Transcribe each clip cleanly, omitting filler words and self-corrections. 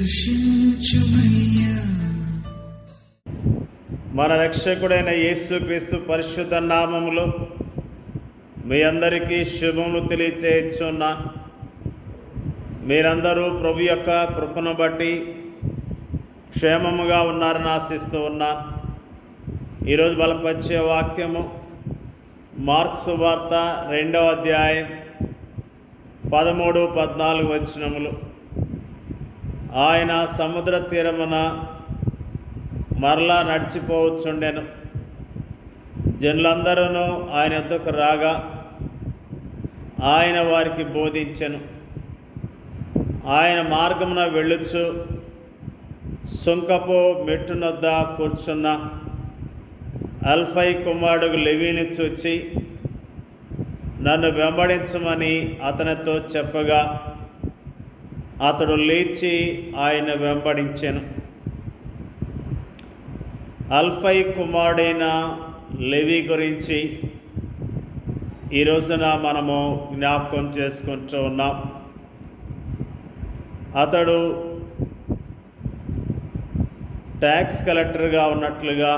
దర్శించుమయ్యా. మన రక్షకుడైన యేసుక్రీస్తు పరిశుద్ధ నామములో మీ అందరికీ శుభములు తెలియచేయుచున్నా. మీరందరూ ప్రభు యొక్క కృపను బట్టి క్షేమముగా ఉన్నారని ఆశిస్తూ ఉన్నా. ఈరోజు బలపరిచే వాక్యము మార్కు సువార్త 2వ అధ్యాయం 13-14 వచనములు. ఆయన సముద్ర తీరమున మరలా నడిచిపోవచ్చుండెను. జనులందరూ ఆయన వద్దకు రాగా ఆయన వారికి బోధించెను. ఆయన మార్గమున వెళ్ళుచు సుంకపు మెట్టునొద్ద కూర్చున్న అల్ఫై కుమారుడు లెవీని చూచి నన్ను వెంబడించమని అతనితో చెప్పగా అతడు లేచి ఆయన వెంబడించెను. అల్ఫై కుమారుడైన లెవీ గురించి ఈ రోజున మనము జ్ఞాపకం చేసుకుంటూ ఉన్నాం. అతడు ట్యాక్స్ కలెక్టర్గా ఉన్నట్లుగా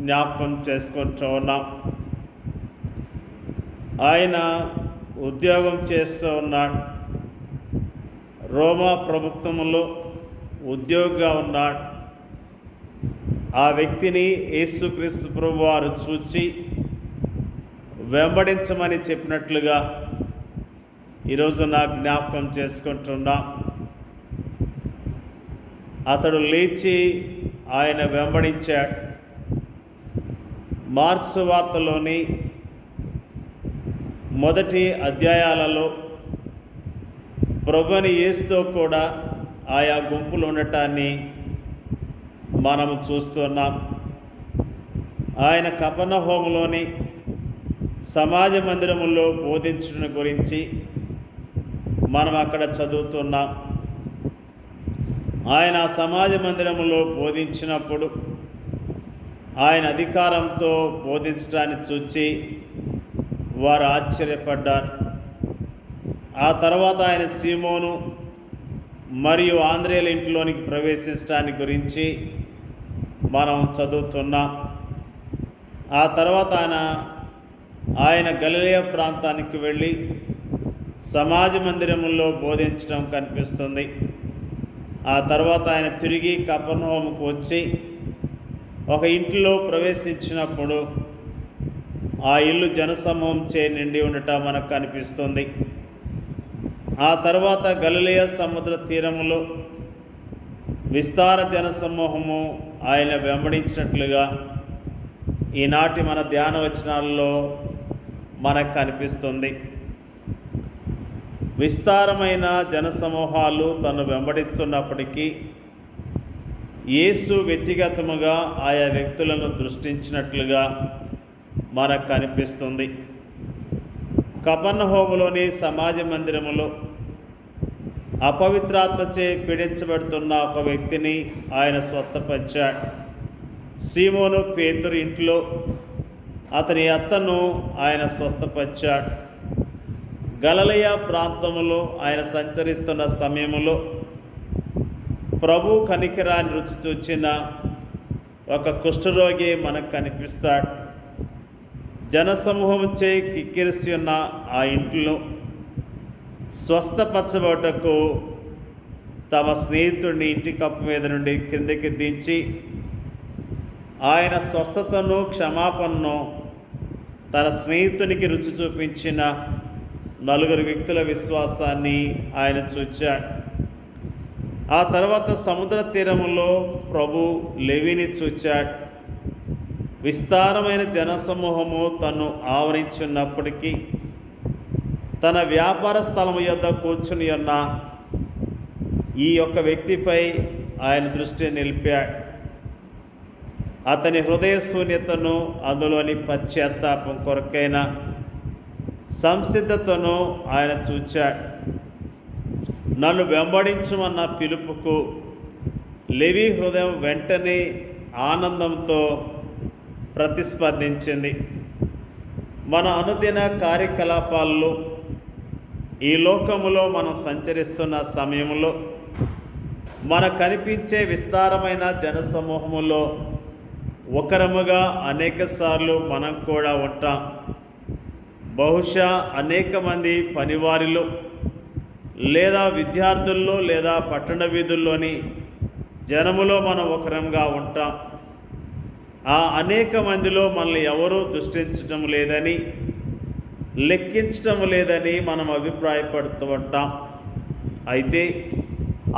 జ్ఞాపకం చేసుకుంటూ ఉన్నాం. ఆయన ఉద్యోగం చేస్తూ ఉన్నాడు. రోమా ప్రభుత్వంలో ఉద్యోగిగా ఉన్నాడు. ఆ వ్యక్తిని యేసుక్రీస్తు ప్రభు వారు చూచి వెంబడించమని చెప్పినట్లుగా ఈరోజు జ్ఞాపకం చేసుకుంటున్నా. అతడు లేచి ఆయన వెంబడించాడు. మార్కు సువార్తలోని మొదటి అధ్యాయాలలో ప్రభుని యేసుతో కూడా ఆయా గుంపులు ఉండటాన్ని మనము చూస్తున్నాం. ఆయన కపెర్నహూములోని సమాజ మందిరములో బోధించడం గురించి మనం అక్కడ చదువుతున్నాం. ఆయన సమాజ మందిరములో బోధించినప్పుడు ఆయన అధికారంతో బోధించడాన్ని చూచి వారు ఆశ్చర్యపడ్డారు. ఆ తర్వాత ఆయన సీమోను మరియు ఆంద్రేయుల ఇంట్లోనికి ప్రవేశించడాన్ని గురించి మనం చదువుతున్నాం. ఆ తర్వాత ఆయన గలిలయ ప్రాంతానికి వెళ్ళి సమాజ మందిరముల్లో బోధించడం కనిపిస్తుంది. ఆ తర్వాత ఆయన తిరిగి కపెర్నహూముకు వచ్చి ఒక ఇంటిలో ప్రవేశించినప్పుడు ఆ ఇల్లు జనసమూహం చే నిండి ఉండటం మనకు కనిపిస్తుంది. ఆ తర్వాత గలిలయ సముద్ర తీరములో విస్తార జనసమూహము ఆయన వెంబడించినట్లుగా ఈనాటి మన ధ్యాన వచనాల్లో మనకు కనిపిస్తుంది. విస్తారమైన జనసమూహాలు తను వెంబడిస్తున్నప్పటికీ యేసు వ్యక్తిగతముగా ఆయా వ్యక్తులను దృష్టించినట్లుగా మనకు కనిపిస్తుంది. కపెర్నహూములోని సమాజ మందిరములో అపవిత్రాత్మచే పీడించబడుతున్న ఒక వ్యక్తిని ఆయన స్వస్థపరిచాడు. సీమోను పేతురు ఇంట్లో అతని అత్తను ఆయన స్వస్థపరిచాడు. గలిలయ ప్రాంతములో ఆయన సంచరిస్తున్న సమయంలో ప్రభు కనికరాన్ని రుచి చూచిన ఒక కుష్ఠరోగి మనకు కనిపిస్తాడు. జనసమూహంచే కిక్కిరిసి ఉన్న ఆ ఇంట్లో స్వస్థపరచబోటకు తమ స్నేహితుడిని ఇంటి కప్పు మీద నుండి కిందకి దించి ఆయన స్వస్థతను క్షమాపణను తన స్నేహితునికి రుచి చూపించిన 4 వ్యక్తుల విశ్వాసాన్ని ఆయన చూచాడు. ఆ తర్వాత సముద్ర తీరములో ప్రభు లెవీని చూచాడు. విస్తారమైన జనసమూహము తను ఆవరించున్నప్పటికీ తన వ్యాపార స్థలము యొద్ద కూర్చుని ఉన్న ఈ యొక్క వ్యక్తిపై ఆయన దృష్టి నిలిపాడు. అతని హృదయ శూన్యతను, అందులోని పశ్చాత్తాపం కొరకైన సంసిద్ధతను ఆయన చూచాడు. నన్ను వెంబడించమన్న పిలుపుకు లెవీ హృదయం వెంటనే ఆనందంతో ప్రతిస్పందించింది. మన అనుదిన కార్యకలాపాల్లో ఈ లోకములో మనం సంచరిస్తున్న సమయంలో మనకు కనిపించే విస్తారమైన జనసమూహములో ఒకరముగా అనేక సార్లు మనం కూడా ఉంటాం. బహుశా అనేక మంది పనివారిలో లేదా విద్యార్థుల్లో లేదా పట్టణ వీధుల్లోని జనములో మనం ఒకరంగా ఉంటాం. ఆ అనేక మందిలో మనల్ని ఎవరూ దృష్టించటం లేదని, లెక్కించటం లేదని మనం అభిప్రాయపడుతూ ఉంటాం. అయితే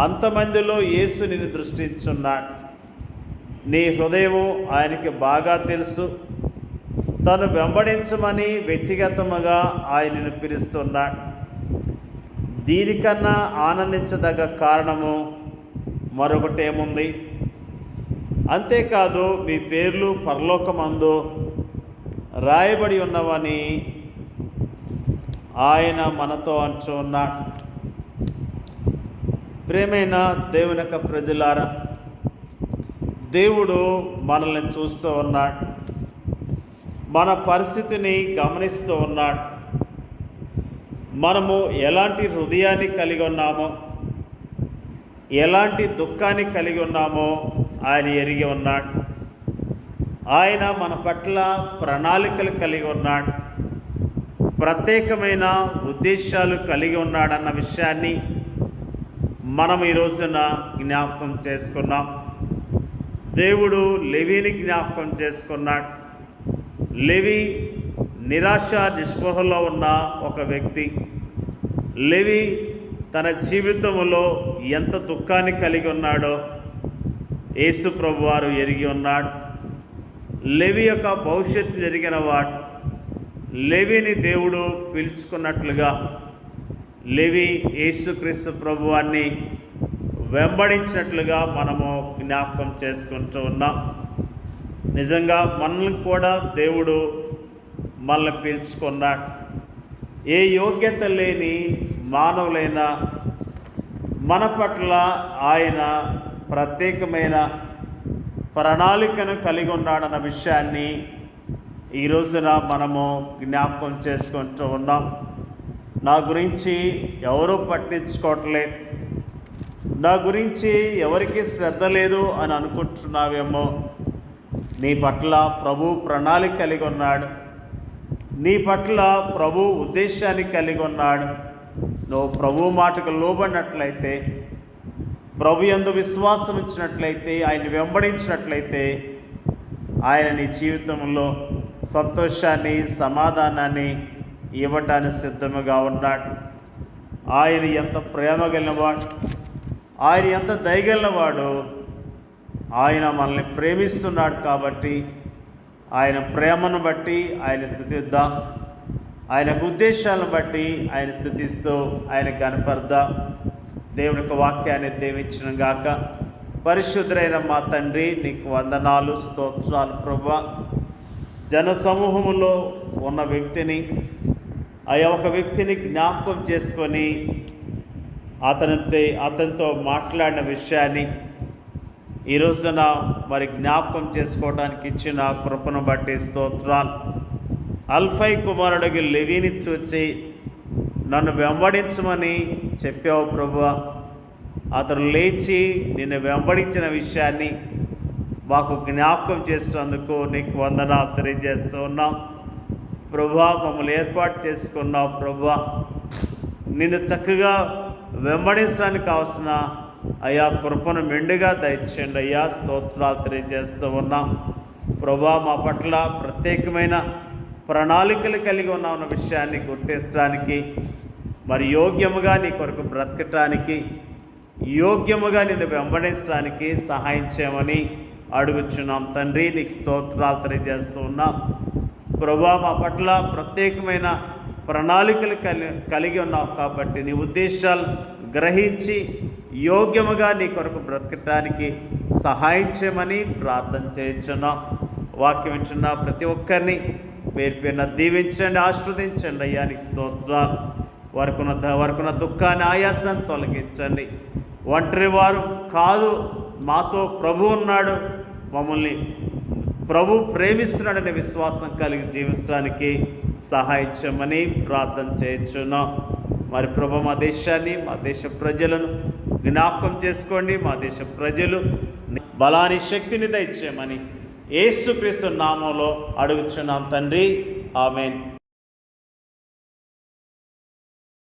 అంతమందిలో యేసు నిన్ను దృష్టించున్నాడు. నీ హృదయము ఆయనకి బాగా తెలుసు. తను వెంబడించమని వ్యక్తిగతముగా ఆయనను పిలుస్తున్నాడు. దీనికన్నా ఆనందించదగ్గ కారణము మరొకటేముంది? అంతేకాదు, మీ పేర్లు పరలోకమందు రాయబడి ఉన్నవని ఆయన మనతో అంటూ ఉన్నాడు. ప్రియమైన దేవుని యొక్క ప్రజలారా, దేవుడు మనల్ని చూస్తూ ఉన్నాడు. మన పరిస్థితిని గమనిస్తూ ఉన్నాడు. మనము ఎలాంటి హృదయాన్ని కలిగి ఉన్నామో, ఎలాంటి దుఃఖాన్ని కలిగి ఉన్నామో ఆయన ఎరిగి ఉన్నాడు. ఆయన మన పట్ల ప్రణాళికలు కలిగి ఉన్నాడు. ప్రత్యేకమైన ఉద్దేశాలు కలిగి ఉన్నాడన్న విషయాన్ని మనం ఈ రోజున జ్ఞాపకం చేసుకున్నాం. దేవుడు లెవీని జ్ఞాపకం చేసుకున్నాడు. లెవీ నిరాశ నిస్పృహలో ఉన్న ఒక వ్యక్తి. లెవీ తన జీవితంలో ఎంత దుఃఖాన్ని కలిగి ఉన్నాడో యేసు ప్రభువారు ఎరిగి ఉన్నాడు. లెవీ యొక్క భవిష్యత్తు ఎరిగిన వాడు. లెవీని దేవుడు పిలుచుకున్నట్లుగా లెవీ యేసుక్రీస్తు ప్రభువాన్ని వెంబడించినట్లుగా మనము జ్ఞాపకం చేసుకుంటూ ఉన్నాం. నిజంగా మనల్ని కూడా దేవుడు మనల్ని పిలుచుకున్నాడు. ఏ యోగ్యత లేని మానవులైన మన పట్ల ఆయన ప్రత్యేకమైన ప్రణాళికను కలిగి ఉన్నాడన్న విషయాన్ని ఈ రోజున మనము జ్ఞాపకం చేసుకుంటూ ఉన్నాం. నా గురించి ఎవరూ పట్టించుకోవట్లేదు, నా గురించి ఎవరికి శ్రద్ధ లేదు అని అనుకుంటున్నావేమో. నీ పట్ల ప్రభు ప్రణాళిక కలిగి ఉన్నాడు. నీ పట్ల ప్రభు ఉద్దేశాన్ని కలిగి ఉన్నాడు. నువ్వు ప్రభు మాటకు లోబడినట్లయితే, ప్రభు యందు విశ్వాసం ఇచ్చినట్లయితే, ఆయన వెంబడించినట్లయితే ఆయన నీ జీవితంలో సంతోషాన్ని, సమాధానాన్ని ఇవ్వటానికి సిద్ధముగా ఉన్నాడు. ఆయన ఎంత ప్రేమ కలిగినవాడు, ఆయన ఎంత దయగలిగినవాడు. ఆయన మనల్ని ప్రేమిస్తున్నాడు కాబట్టి ఆయన ప్రేమను బట్టి ఆయన స్తుతిద్దాం. ఆయన ఉద్దేశాలను బట్టి ఆయన స్తుతిస్తూ ఆయన కనపడదాం. దేవుని యొక్క వాక్యాన్ని దీవించును గాక. పరిశుద్ధుడైన మా తండ్రి, నీకు వందనాలు, స్తోత్రాలు ప్రభువా. జనసమూహములో ఉన్న వ్యక్తిని, ఒక వ్యక్తిని జ్ఞాపకం చేసుకొని అతనితో మాట్లాడిన విషయాన్ని ఈ రోజున మరి జ్ఞాపకం చేసుకోవడానికి ఇచ్చిన కృపను బట్టి స్తోత్రాలు. అల్ఫై కుమారుడికి లెవీని చూచి నన్ను వెంబడించమని చెప్పావు ప్రభువా. అతను లేచి నిన్ను వెంబడించిన విషయాన్ని మాకు జ్ఞాపకం చేసినందుకు నీకు వందనాలు తెలియజేస్తూ ఉన్నాం ప్రభువా. మమ్మల్ని ఏర్పాటు చేసుకున్నావు ప్రభువా. నిన్ను చక్కగా వెంబడించడానికి కావాల్సిన అయ్యా కృపను మెండుగా దయచేయండి అయ్యా. స్తోత్రాలు తెలియజేస్తూ ఉన్నాం ప్రభువా. మా పట్ల ప్రత్యేకమైన ప్రణాళికలు కలిగి ఉన్న విషయాన్ని గుర్తించడానికి, మరి యోగ్యముగా నీ కొరకు బ్రతకటానికి, యోగ్యముగా నిన్ను వెంబడించడానికి సహాయం చేయమని అడుగుచున్నాం తండ్రి. నీకు స్తోత్రాలు తెలియజేస్తూ ఉన్నాం ప్రభువా. మా పట్ల ప్రత్యేకమైన ప్రణాళికలు కలిగి ఉన్నావు కాబట్టి నీ ఉద్దేశాలు గ్రహించి యోగ్యముగా నీ కొరకు బ్రతకటానికి సహాయం చేయమని ప్రార్థన చేయించున్నాం. వాక్యం వింటున్న ప్రతి ఒక్కరిని పేరు పేరున దీవించండి, ఆశీర్వదించండి అయ్యా. నీకు స్తోత్రాలు. వారికున్న దుఃఖాన్ని, ఆయాసాన్ని తొలగించండి. ఒంటరి వారు కాదు, మాతో ప్రభు ఉన్నాడు, మమ్మల్ని ప్రభు ప్రేమిస్తున్నాడనే విశ్వాసం కలిగి జీవించడానికి సహాయం చేయమని ప్రార్థన చేయించున్నాం. మరి ప్రభు మా దేశాన్ని, మా దేశ ప్రజలను జ్ఞాపకం చేసుకోండి. మా దేశ ప్రజలు బలాన్ని, శక్తిని దయచేయమని యేసుక్రీస్తు నామంలో అడుగుచున్నాం తండ్రి. ఆమేన్.